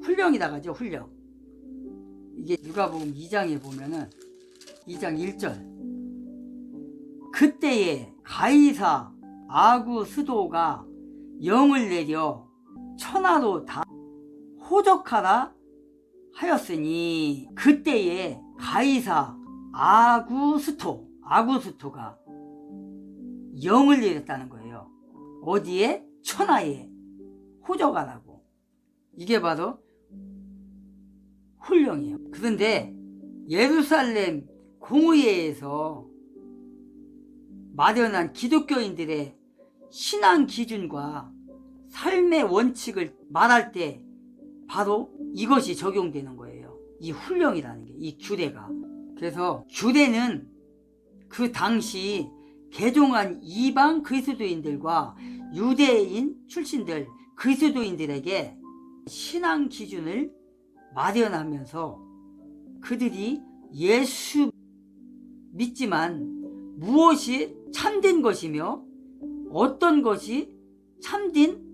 훈령이다가죠. 훈령. 이게 누가복음 2장에 보면은 2장 1절. 그때에 가이사 아구스도가 영을 내려 천하로 다 호적하라 하였으니, 그때에 가이사 아구스토가 영을 내렸다는 거예요. 어디에? 천하에 호적하라고. 이게 바로 훈령이에요. 그런데 예루살렘 공의회에서 마련한 기독교인들의 신앙 기준과 삶의 원칙을 말할 때 바로 이것이 적용되는 거예요. 이 훈령이라는 게, 이 규례가. 그래서 규례는 그 당시 개종한 이방 그리스도인들과 유대인 출신들 그리스도인들에게 신앙 기준을 마련하면서 그들이 예수 믿지만 무엇이 참된 것이며 어떤 것이 참된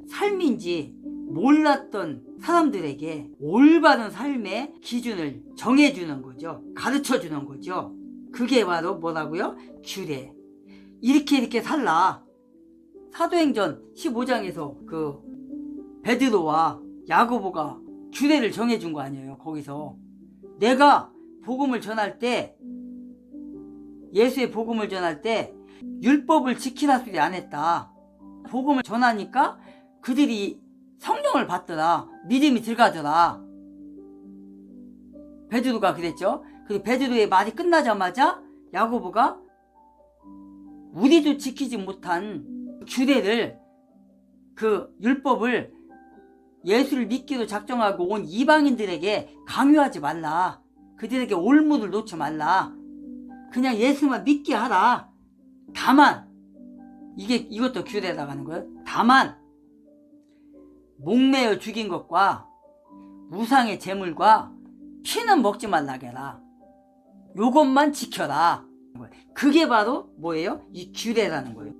삶인지 몰랐던 사람들에게 올바른 삶의 기준을 정해주는 거죠. 가르쳐주는 거죠. 그게 바로 뭐라고요? 규례. 이렇게 살라. 사도행전 15장에서 그 베드로와 야고보가 규례를 정해준 거 아니에요. 거기서 내가 복음을 전할 때, 예수의 복음을 전할 때 율법을 지키라 소리 안 했다. 복음을 전하니까 그들이 성령을 받더라. 믿음이 들어가더라. 베드로가 그랬죠. 그리고 베드로의 말이 끝나자마자 야고보가 우리도 지키지 못한 규례를, 그 율법을 예수를 믿기로 작정하고 온 이방인들에게 강요하지 말라. 그들에게 올무를 놓지 말라. 그냥 예수만 믿게 하라. 다만 이것도 규례에 나가는 거예요. 다만 목매어 죽인 것과 우상의 제물과 피는 먹지 말라게 해라. 요것만 지켜라. 그게 바로 뭐예요? 이 규례라는 거예요.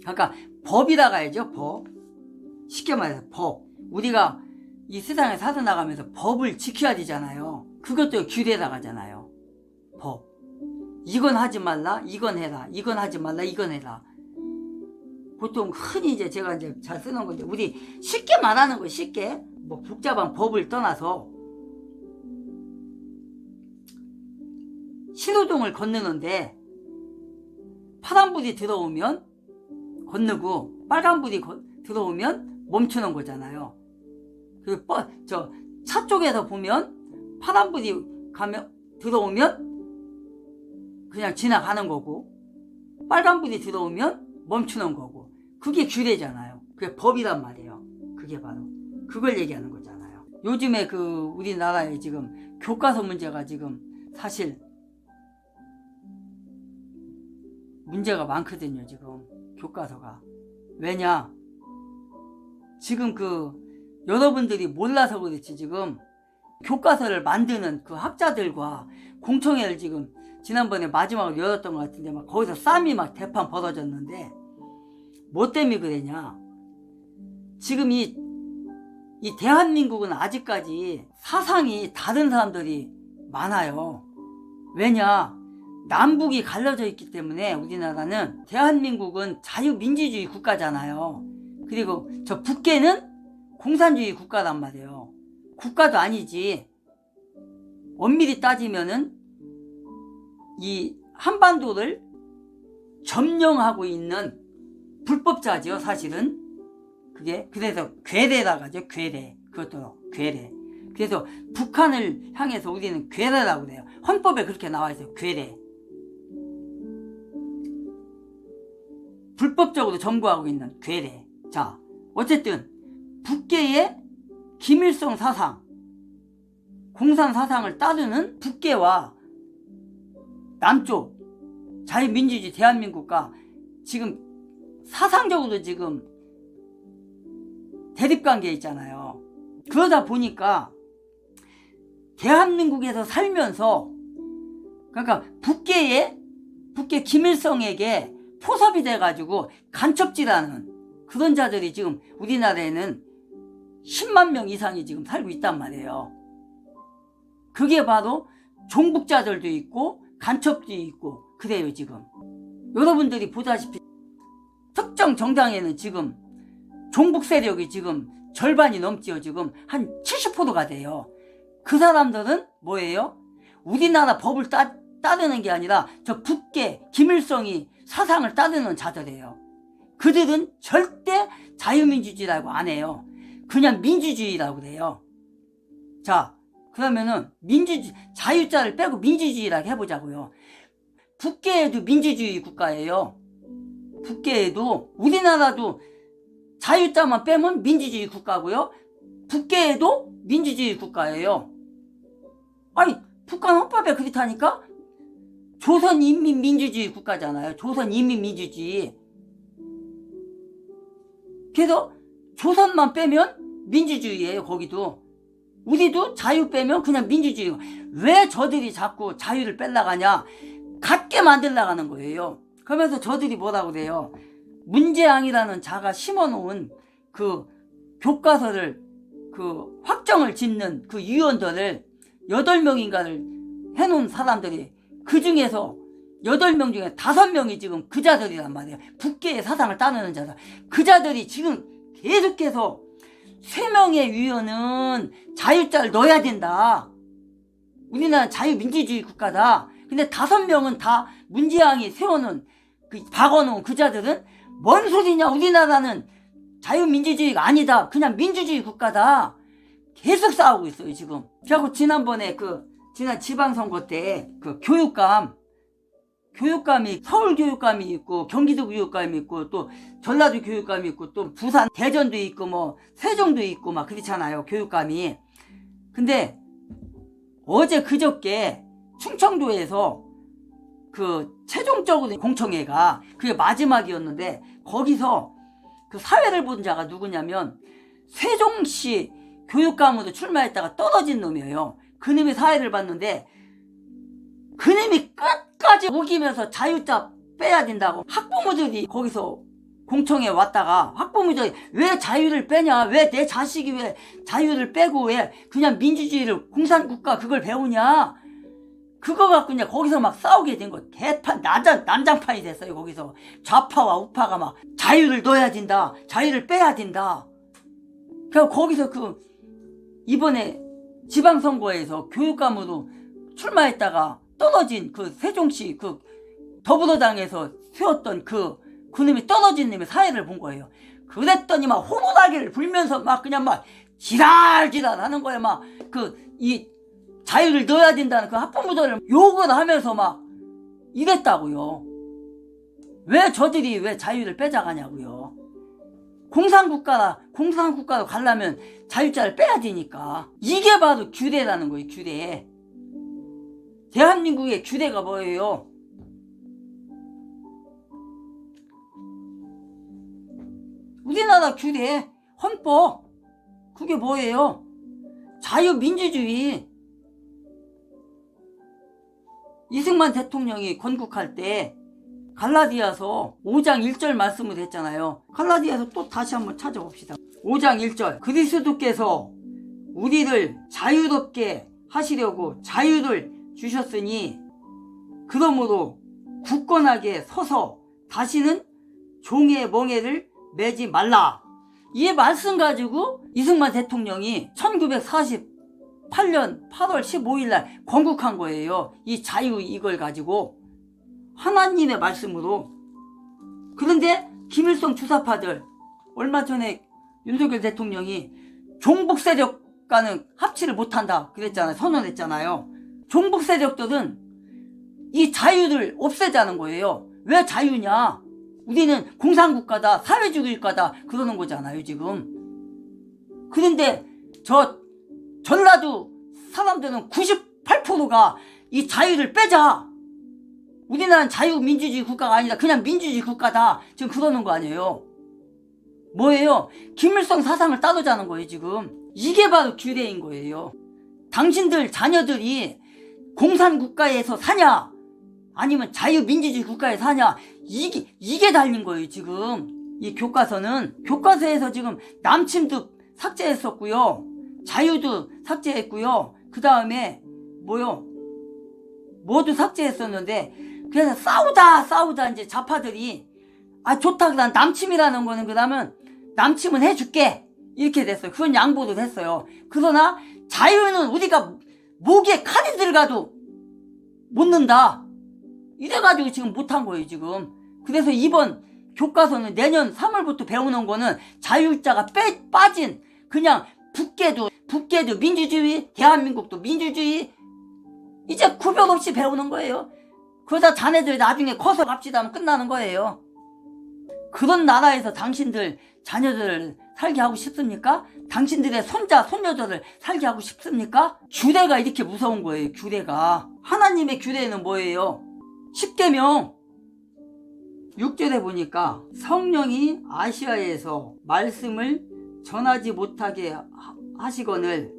그러니까 법이라고 해야죠. 법. 쉽게 말해서 법. 우리가 이 세상에 살아나가면서 법을 지켜야 되잖아요. 그것도 규례라고 하잖아요. 법. 이건 하지 말라, 이건 해라. 이건 하지 말라, 이건 해라. 보통 흔히 이제 제가 이제 잘 쓰는 건데, 우리 쉽게 말하는 거예요. 쉽게. 뭐 복잡한 법을 떠나서 신호등을 건너는데 파란불이 들어오면 건너고 빨간불이 들어오면 멈추는 거잖아요. 그 차 쪽에서 보면 파란불이 들어오면 그냥 지나가는 거고, 빨간불이 들어오면 멈추는 거고, 그게 규례잖아요. 그게 법이란 말이에요. 그게 바로 그걸 얘기하는 거잖아요. 요즘에 그 우리나라에 지금 교과서 문제가 지금 사실 문제가 많거든요. 지금 교과서가. 왜냐, 지금 그 여러분들이 몰라서 그렇지 지금 교과서를 만드는 그 학자들과 공청회를 지금 지난번에 마지막으로 열었던 것 같은데, 막 거기서 싸움이 막 대판 벌어졌는데, 뭐 때문에 그러냐. 지금 이 대한민국은 아직까지 사상이 다른 사람들이 많아요. 왜냐, 남북이 갈라져 있기 때문에. 우리나라는, 대한민국은 자유민주주의 국가잖아요. 그리고 저 북계는 공산주의 국가란 말이에요. 국가도 아니지. 엄밀히 따지면은 이 한반도를 점령하고 있는 불법자죠, 사실은. 그게 그래서 괴뢰라고 하죠. 괴뢰. 그것도 괴뢰. 그래서 북한을 향해서 우리는 괴뢰라고 그래요. 헌법에 그렇게 나와 있어요. 괴뢰. 불법적으로 점거하고 있는 괴뢰. 자, 어쨌든 북계의 김일성 사상, 공산 사상을 따르는 북계와 남쪽 자유민주주의 대한민국과 지금 사상적으로 지금 대립관계에 있잖아요. 그러다 보니까 대한민국에서 살면서, 그러니까 북계 김일성에게 포섭이 돼가지고 간첩질하는 그런 자들이 지금 우리나라에는 10만 명 이상이 지금 살고 있단 말이에요. 그게 바로 종북자들도 있고 간첩도 있고 그래요. 지금 여러분들이 보다시피 특정 정당에는 지금 종북 세력이 지금 절반이 넘지요. 지금 한 70%가 돼요. 그 사람들은 뭐예요? 우리나라 법을 따르는 게 아니라 저 북계 김일성이 사상을 따르는 자들이에요. 그들은 절대 자유민주주의라고 안 해요. 그냥 민주주의라고 그래요. 자, 그러면은 자유자를 빼고 민주주의라고 해보자고요. 북계에도 민주주의 국가예요. 북계에도, 우리나라도 자유자만 빼면 민주주의 국가고요. 북계에도 민주주의 국가예요. 아니, 북한 헌법에 그렇다니까? 조선인민민주주의 국가잖아요. 조선인민민주주의. 그래서 조선만 빼면 민주주의예요. 거기도. 우리도 자유 빼면 그냥 민주주의. 왜 저들이 자꾸 자유를 뺄라고 하냐? 갖게 만들려고 하는 거예요. 그러면서 저들이 뭐라고 그래요? 문재앙이라는 자가 심어놓은 그 교과서를 그 확정을 짓는 그 위원들을 8명인가를 해놓은 사람들이 그 중에서 8명 중에 5명이 지금 그 자들이란 말이에요. 북계의 사상을 따르는 자들. 그 자들이 지금 계속해서 3명의 위원은 자유자를 넣어야 된다. 우리나라는 자유민주주의 국가다. 근데 5명은 다 문재앙이 세워놓은 박아놓은 그 자들은 뭔 소리냐? 우리나라는 자유민주주의가 아니다. 그냥 민주주의 국가다. 계속 싸우고 있어요 지금. 그리고 지난번에 지난 지방선거 때 교육감이 서울 교육감이 있고 경기도 교육감이 있고 또 전라도 교육감이 있고 또 부산 대전도 있고 뭐 세종도 있고 막 그렇잖아요 교육감이. 근데 어제 그저께 충청도에서 최종적으로 공청회가 그게 마지막이었는데 거기서 사회를 본 자가 누구냐면 세종시 교육감으로 출마했다가 떨어진 놈이에요. 그놈이 사회를 봤는데 그놈이 끝까지 우기면서 자유자 빼야 된다고 학부모들이 거기서 공청회 왔다가 학부모들이 왜 자유를 빼냐, 왜 내 자식이 왜 자유를 빼고 왜 그냥 민주주의를 공산국가 그걸 배우냐, 그거 갖고 이제 거기서 막 싸우게 된 거. 대판 난장판이 됐어요. 거기서 좌파와 우파가 막 자유를 넣어야 된다, 자유를 빼야 된다. 그래서 거기서 이번에 지방선거에서 교육감으로 출마했다가 떨어진 세종시 더불어당에서 세웠던 그놈이 떨어진 놈의 사회를 본 거예요. 그랬더니 막 호루라기를 불면서 막 그냥 막 지랄지랄 하는 거예요. 막 이 자유를 넣어야 된다는 학부모들을 욕을 하면서 막 이랬다고요. 왜 저들이 왜 자유를 빼자가냐고요. 공산국가로 가려면 자유자를 빼야 되니까. 이게 바로 규례라는 거예요. 규례. 대한민국의 규례가 뭐예요? 우리나라 규례, 헌법, 그게 뭐예요? 자유민주주의. 이승만 대통령이 건국할 때 갈라디아서 5장 1절 말씀을 했잖아요. 갈라디아서 또 다시 한번 찾아봅시다. 5장 1절. 그리스도께서 우리를 자유롭게 하시려고 자유를 주셨으니 그러므로 굳건하게 서서 다시는 종의 멍에를 매지 말라. 이 말씀 가지고 이승만 대통령이 1948년 8월 15일 날 건국한 거예요. 이 자유 이걸 가지고 하나님의 말씀으로. 그런데 김일성 주사파들, 얼마 전에 윤석열 대통령이 종북 세력과는 합치를 못한다 그랬잖아요. 선언했잖아요. 종북 세력들은 이 자유를 없애자는 거예요. 왜 자유냐? 우리는 공산국가다, 사회주의국가다 그러는 거잖아요 지금. 그런데 전라도 사람들은 98%가 이 자유를 빼자, 우리나라는 자유민주주의 국가가 아니다, 그냥 민주주의 국가다, 지금 그러는 거 아니에요. 뭐예요? 김일성 사상을 따르자는 거예요 지금. 이게 바로 규례인 거예요. 당신들 자녀들이 공산국가에서 사냐 아니면 자유민주주의 국가에 사냐, 이게 달린 거예요 지금. 이 교과서에서 지금 남침도 삭제했었고요. 자유도 삭제했고요. 그 다음에 모두 삭제했었는데, 그래서 싸우다 이제 좌파들이 좋다, 난 남침이라는 거는 그러면 남침은 해줄게 이렇게 됐어요. 그건 양보도 됐어요. 그러나 자유는 우리가 목에 칼이 들어가도 못 넣는다 이래가지고 지금 못한 거예요 지금. 그래서 이번 교과서는 내년 3월부터 배우는 거는 자유자가 빠진 그냥 북계도 민주주의, 대한민국도 민주주의, 이제 구별 없이 배우는 거예요. 그러다 자네들 나중에 커서 갑시다 하면 끝나는 거예요. 그런 나라에서 당신들 자녀들을 살게 하고 싶습니까? 당신들의 손자, 손녀들을 살게 하고 싶습니까? 규례가 이렇게 무서운 거예요. 규례가. 하나님의 규례는 뭐예요? 10계명 6절에 보니까 성령이 아시아에서 말씀을 전하지 못하게 하시거늘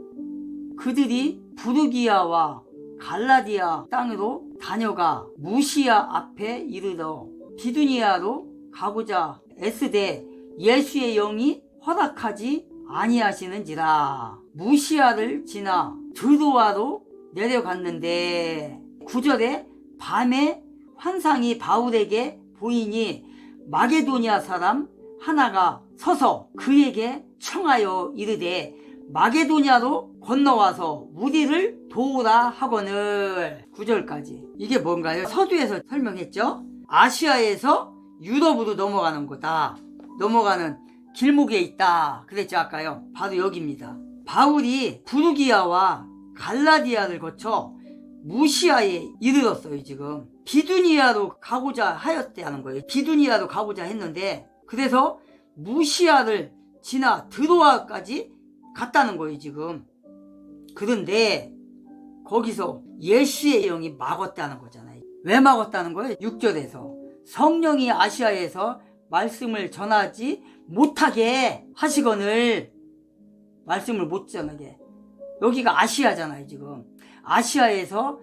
그들이 부르기아와 갈라디아 땅으로 다녀가 무시아 앞에 이르러 비두니아로 가고자 애쓰되 예수의 영이 허락하지 아니하시는지라. 무시아를 지나 드로아로 내려갔는데 9절에 밤에 환상이 바울에게 보이니 마게도니아 사람 하나가 서서 그에게 청하여 이르되 마게도니아로 건너와서 우리를 도우라 하거늘. 9절까지. 이게 뭔가요? 서두에서 설명했죠. 아시아에서 유럽으로 넘어가는 거다. 넘어가는 길목에 있다 그랬죠 아까요. 바로 여기입니다. 바울이 부르기아와 갈라디아를 거쳐 무시아에 이르렀어요. 지금 비두니아로 가고자 하였다는 거예요. 비두니아로 가고자 했는데 그래서 무시아를 지나 드로아까지 갔다는 거예요 지금. 그런데 거기서 예수의 영이 막았다는 거잖아요. 왜 막았다는 거예요? 6절에서 성령이 아시아에서 말씀을 전하지 못하게 하시거늘. 말씀을 못 전하게. 여기가 아시아잖아요 지금. 아시아에서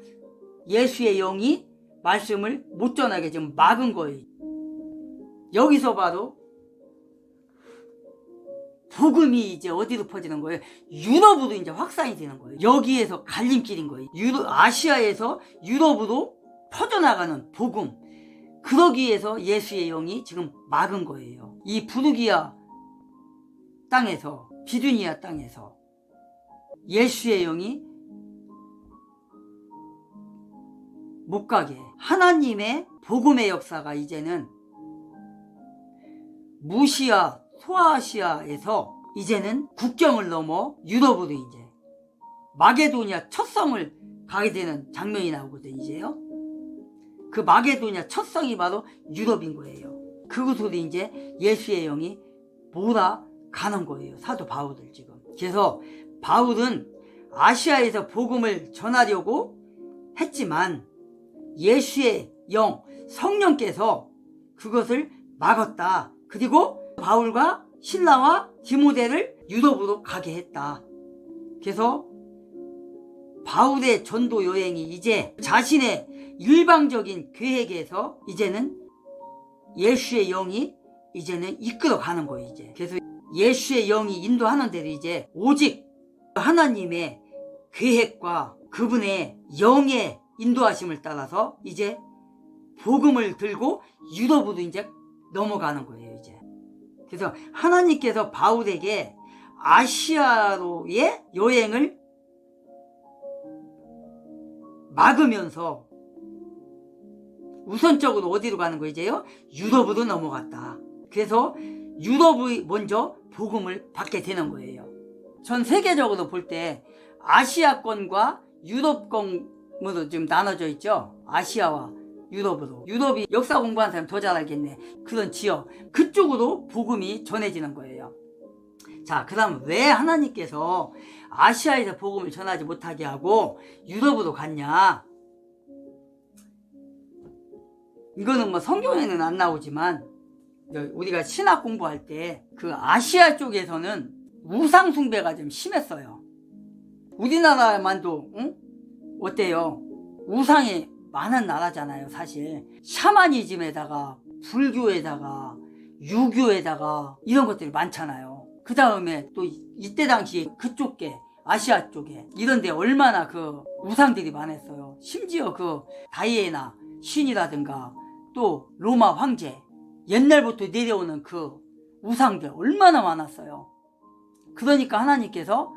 예수의 영이 말씀을 못 전하게 지금 막은 거예요. 여기서 봐도 복음이 이제 어디로 퍼지는 거예요? 유럽으로 이제 확산이 되는 거예요. 여기에서 갈림길인 거예요. 아시아에서 유럽으로 퍼져나가는 복음. 그러기 위해서 예수의 영이 지금 막은 거예요. 이 부르기아 땅에서, 비두니아 땅에서 예수의 영이 못 가게. 하나님의 복음의 역사가 이제는 무시아, 소아시아에서 이제는 국경을 넘어 유럽으로 이제 마게도니아 첫 성을 가게 되는 장면이 나오거든요. 이제요. 그 마게도니아 첫 성이 바로 유럽인 거예요. 그곳으로 이제 예수의 영이 몰아가는 거예요. 사도 바울을 지금. 그래서 바울은 아시아에서 복음을 전하려고 했지만 예수의 영, 성령께서 그것을 막았다. 그리고 바울과 신라와 디모데를 유럽으로 가게 했다. 그래서 바울의 전도 여행이 이제 자신의 일방적인 계획에서 이제는 예수의 영이 이제는 이끌어가는 거예요. 이제 그래서 예수의 영이 인도하는 대로 이제 오직 하나님의 계획과 그분의 영의 인도하심을 따라서 이제 복음을 들고 유럽으로 이제 넘어가는 거예요. 이제 그래서 하나님께서 바울에게 아시아로의 여행을 막으면서 우선적으로 어디로 가는 거예요? 이제요? 유럽으로 넘어갔다. 그래서 유럽이 먼저 복음을 받게 되는 거예요. 전 세계적으로 볼 때 아시아권과 유럽권으로 좀 나눠져 있죠. 아시아와 유럽으로. 유럽이 역사 공부하는 사람 더 잘 알겠네. 그런 지역. 그쪽으로 복음이 전해지는 거예요. 자, 그 다음 왜 하나님께서 아시아에서 복음을 전하지 못하게 하고 유럽으로 갔냐? 이거는 뭐 성경에는 안 나오지만 우리가 신학 공부할 때 그 아시아 쪽에서는 우상 숭배가 좀 심했어요. 우리나라만도 어때요? 우상이 많은 나라잖아요. 사실 샤머니즘에다가 불교에다가 유교에다가 이런 것들이 많잖아요. 그 다음에 또 이때 당시 그쪽에 아시아 쪽에 이런데 얼마나 그 우상들이 많았어요. 심지어 그 다이애나 신이라든가 또 로마 황제 옛날부터 내려오는 그 우상들 얼마나 많았어요. 그러니까 하나님께서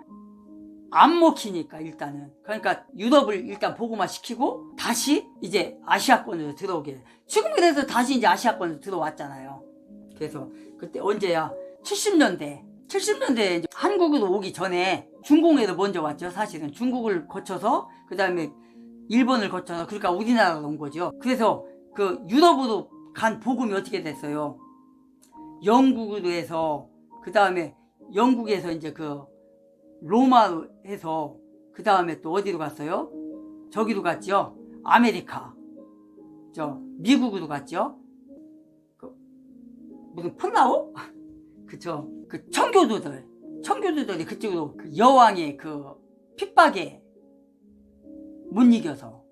안 먹히니까 일단은 그러니까 유럽을 일단 복음화 시키고 다시 이제 아시아권으로 들어오게. 지금 그래서 다시 이제 아시아권으로 들어왔잖아요. 그래서 그때 언제야? 70년대 이제 한국으로 오기 전에 중공에도 먼저 왔죠. 사실은 중국을 거쳐서 그 다음에 일본을 거쳐서 그러니까 우리나라로 온 거죠. 그래서 그 유럽으로 간 복음이 어떻게 됐어요? 영국으로 해서 그 다음에 영국에서 이제 그 로마로 해서 그 다음에 또 어디로 갔어요? 저기로 갔죠. 아메리카, 미국으로 갔죠. 그 무슨 폴라오? 그쵸. 그 청교도들이 그쪽으로 그 여왕의 그 핍박에 못 이겨서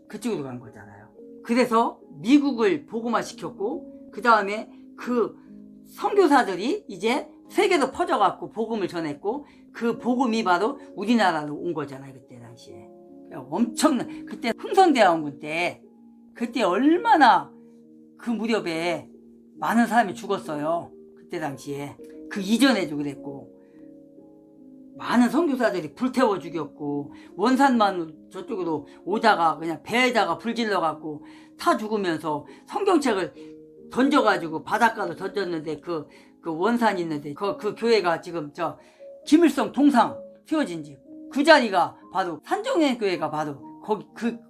그쪽으로 간 거잖아요. 그래서 미국을 복음화 시켰고 그 다음에 그 선교사들이 이제 세계로 퍼져갖고 복음을 전했고 그 복음이 바로 우리나라로 온 거잖아요. 그때 당시에 엄청난 그때 흥선대원군 때 그때 얼마나 그 무렵에 많은 사람이 죽었어요. 그때 당시에 그 이전에도 그랬고 많은 선교사들이 불태워 죽였고 원산만 저쪽으로 오다가 그냥 배에다가 불질러갖고 타 죽으면서 성경책을 던져가지고 바닷가로 던졌는데 그 원산이 있는데 그 교회가 지금 김일성 동상 세워진 집 그 자리가 바로 산정현 교회가 바로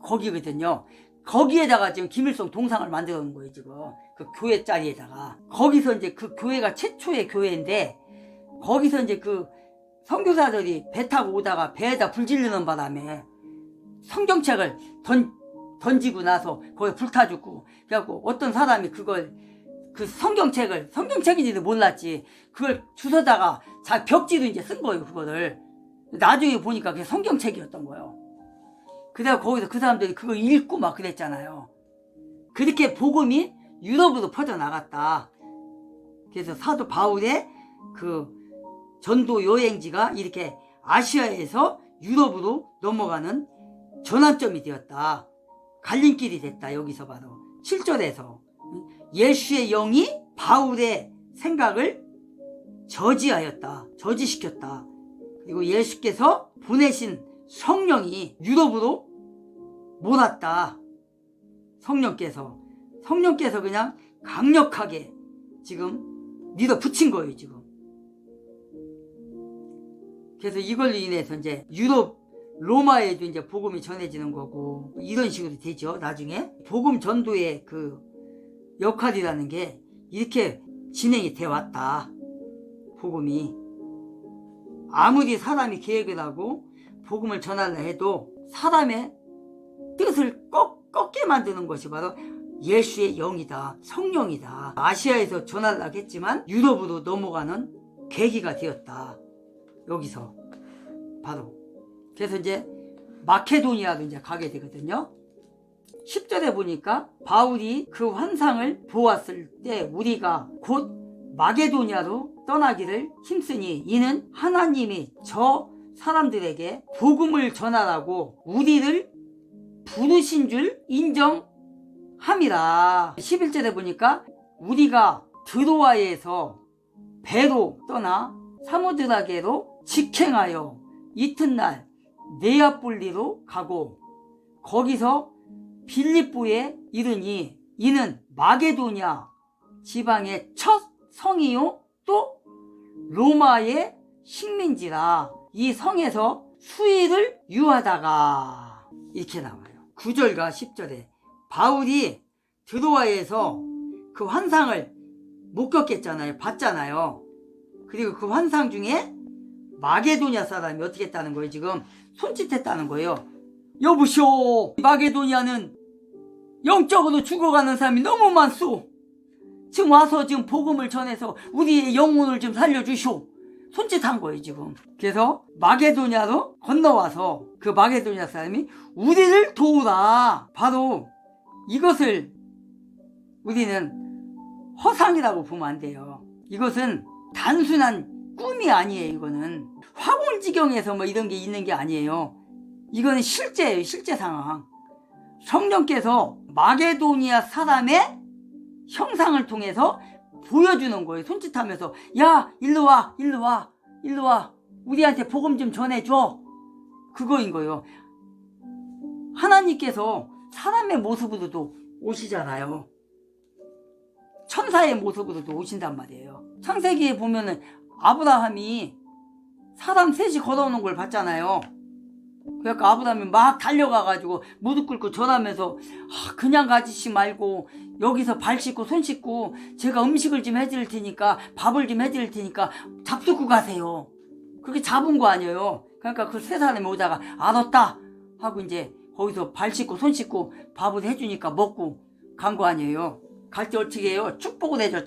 거기거든요. 거기에다가 지금 김일성 동상을 만들어 놓은 거예요. 지금 그 교회 자리에다가 거기서 이제 그 교회가 최초의 교회인데 거기서 이제 그 선교사들이 배 타고 오다가 배에다 불 지르는 바람에 성경책을 던지고 나서 거기에 불타 죽고 그래갖고 어떤 사람이 그걸 그 성경책인지도 몰랐지 그걸 주워다가 벽지도 이제 쓴 거예요. 그거를 나중에 보니까 그게 성경책이었던 거예요. 그래서 거기서 그 사람들이 그걸 읽고 막 그랬잖아요. 그렇게 복음이 유럽으로 퍼져나갔다. 그래서 사도 바울의 그 전도 여행지가 이렇게 아시아에서 유럽으로 넘어가는 전환점이 되었다. 갈림길이 됐다. 여기서 바로 7절에서 예수의 영이 바울의 생각을 저지시켰다. 그리고 예수께서 보내신 성령이 유럽으로 몰았다. 성령께서 그냥 강력하게 지금 밀어붙인 거예요. 지금. 그래서 이걸로 인해서 이제 유럽 로마에도 이제 복음이 전해지는 거고 이런 식으로 되죠. 나중에 복음 전도의 그 역할이라는 게 이렇게 진행이 돼 왔다. 복음이 아무리 사람이 계획을 하고 복음을 전하려 해도 사람의 뜻을 꺾게 만드는 것이 바로 예수의 영이다. 성령이다. 아시아에서 전하려고 했지만 유럽으로 넘어가는 계기가 되었다. 여기서 바로 그래서 이제 마케도니아로 이제 가게 되거든요. 10절에 보니까 바울이 그 환상을 보았을 때 우리가 곧 마게도니아로 떠나기를 힘쓰니 이는 하나님이 저 사람들에게 복음을 전하라고 우리를 부르신 줄 인정함이라. 11절에 보니까 우리가 드로아에서 배로 떠나 사모드라게로 직행하여 이튿날 네아폴리로 가고 거기서 빌립보에 이르니 이는 마게도냐 지방의 첫 성이요 또 로마의 식민지라. 이 성에서 수일을 유하다가 이렇게 나와요. 9절과 10절에 바울이 드로아에서 그 환상을 목격했잖아요. 봤잖아요. 그리고 그 환상 중에 마게도냐 사람이 어떻게 했다는 거예요? 지금 손짓했다는 거예요. 여보시오, 마게도냐는 영적으로 죽어가는 사람이 너무 많소. 지금 와서 지금 복음을 전해서 우리의 영혼을 좀 살려주시오. 손짓한 거예요 지금. 그래서 마게도냐로 건너와서 그 마게도냐 사람이 우리를 도우라. 바로 이것을 우리는 허상이라고 보면 안 돼요. 이것은 단순한 꿈이 아니에요. 이거는 화골지경에서 뭐 이런 게 있는 게 아니에요. 이거는 실제예요. 실제 상황. 성령께서 마게도니아 사람의 형상을 통해서 보여주는 거예요. 손짓하면서 야 일로 와 일로 와 일로 와 우리한테 복음 좀 전해줘. 그거인 거예요. 하나님께서 사람의 모습으로도 오시잖아요. 천사의 모습으로도 오신단 말이에요. 창세기에 보면은 아브라함이 사람 셋이 걸어오는 걸 봤잖아요. 그러니까 아브라함이 막 달려가가지고 무릎 꿇고 절하면서 그냥 가지시 말고 여기서 발 씻고 손 씻고 제가 음식을 좀 해드릴 테니까 밥을 좀 해드릴 테니까 잡수고 가세요. 그게 잡은 거 아니에요. 그러니까 그 세 사람이 오다가 알았다 하고 이제 거기서 발 씻고 손 씻고 밥을 해주니까 먹고 간 거 아니에요. 갈 때 어떻게 해요? 축복을 해줬죠.